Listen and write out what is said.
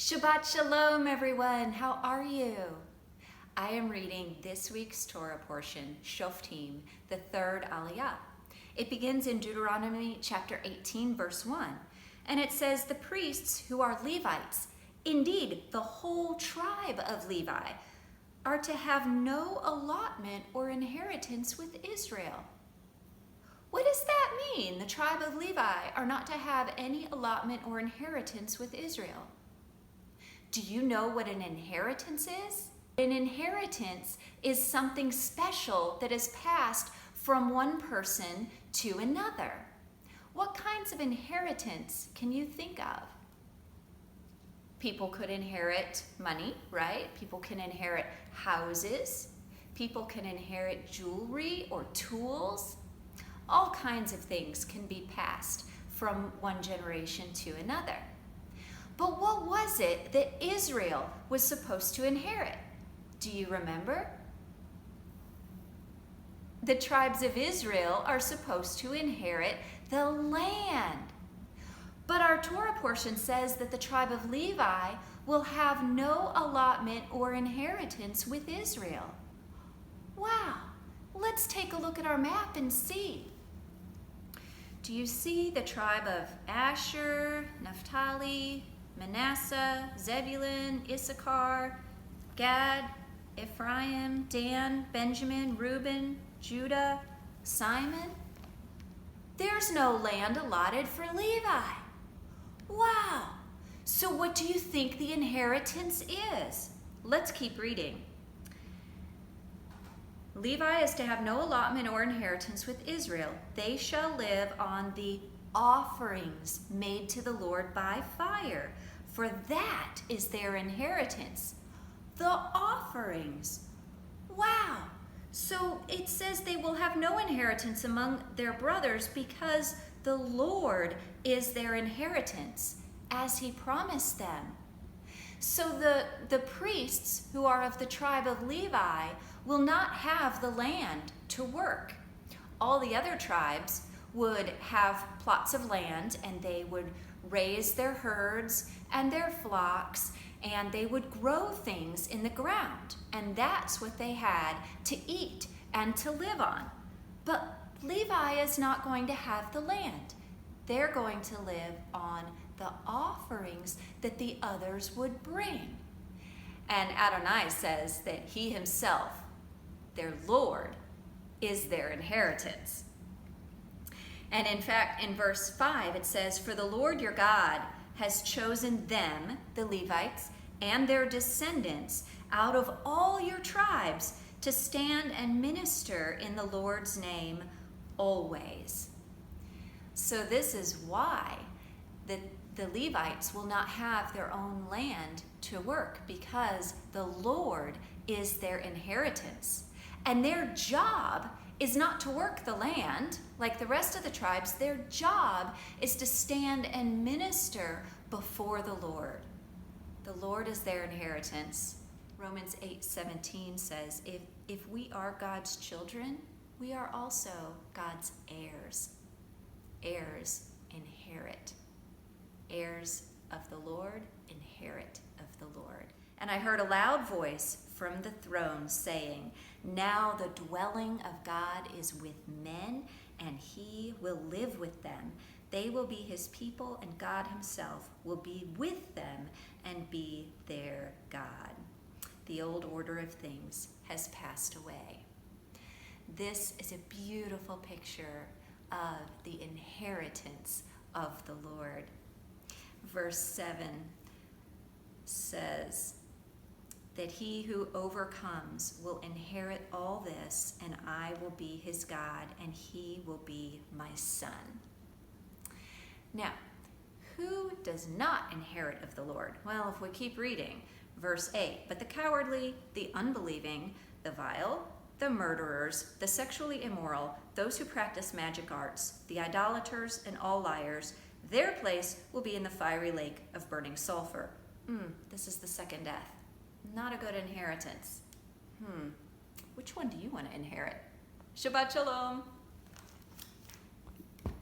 Shabbat Shalom, everyone. How are you? I am reading this week's Torah portion, Shoftim, the third aliyah. It begins in Deuteronomy chapter 18, verse 1, and it says, "The priests who are Levites, indeed the whole tribe of Levi, are to have no allotment or inheritance with Israel." What does that mean? The tribe of Levi are not to have any allotment or inheritance with Israel. Do you know what an inheritance is? An inheritance is something special that is passed from one person to another. What kinds of inheritance can you think of? People could inherit money, right? People can inherit houses. People can inherit jewelry or tools. All kinds of things can be passed from one generation to another. But what was it that Israel was supposed to inherit? Do you remember? The tribes of Israel are supposed to inherit the land. But our Torah portion says that the tribe of Levi will have no allotment or inheritance with Israel. Wow, let's take a look at our map and see. Do you see the tribe of Asher, Naphtali, Manasseh, Zebulun, Issachar, Gad, Ephraim, Dan, Benjamin, Reuben, Judah, Simon? There's no land allotted for Levi. Wow! So what do you think the inheritance is? Let's keep reading. Levi is to have no allotment or inheritance with Israel. They shall live on the offerings made to the Lord by fire, for that is their inheritance. The offerings. Wow. So it says they will have no inheritance among their brothers because the Lord is their inheritance, as he promised them. So the priests who are of the tribe of Levi will not have the land to work. All the other tribes would have plots of land, and they would raise their herds and their flocks, and they would grow things in the ground, and that's what they had to eat and to live on. But Levi is not going to have the land. They're going to live on the offerings that the others would bring. And Adonai says that he himself, their Lord, is their inheritance. And in fact, in verse 5, it says, "For the Lord your God has chosen them," the Levites, "and their descendants out of all your tribes to stand and minister in the Lord's name always." So this is why the Levites will not have their own land to work, because the Lord is their inheritance. And their job is not to work the land like the rest of the tribes. Their job is to stand and minister before the Lord. The Lord is their inheritance. Romans 8:17 says, if we are God's children, we are also God's heirs. Heirs inherit. Heirs of the Lord inherit of the Lord. And I heard a loud voice from the throne saying, "Now the dwelling of God is with men, and he will live with them. They will be his people, and God himself will be with them and be their God." The old order of things has passed away. This is a beautiful picture of the inheritance of the Lord. Verse 7 says that he who overcomes will inherit all this, and I will be his God, and he will be my son. Now, who does not inherit of the Lord? Well, if we keep reading, verse 8, "But the cowardly, the unbelieving, the vile, the murderers, the sexually immoral, those who practice magic arts, the idolaters, and all liars, their place will be in the fiery lake of burning sulfur." This is the second death. Not a good inheritance. Which one do you want to inherit? Shabbat Shalom.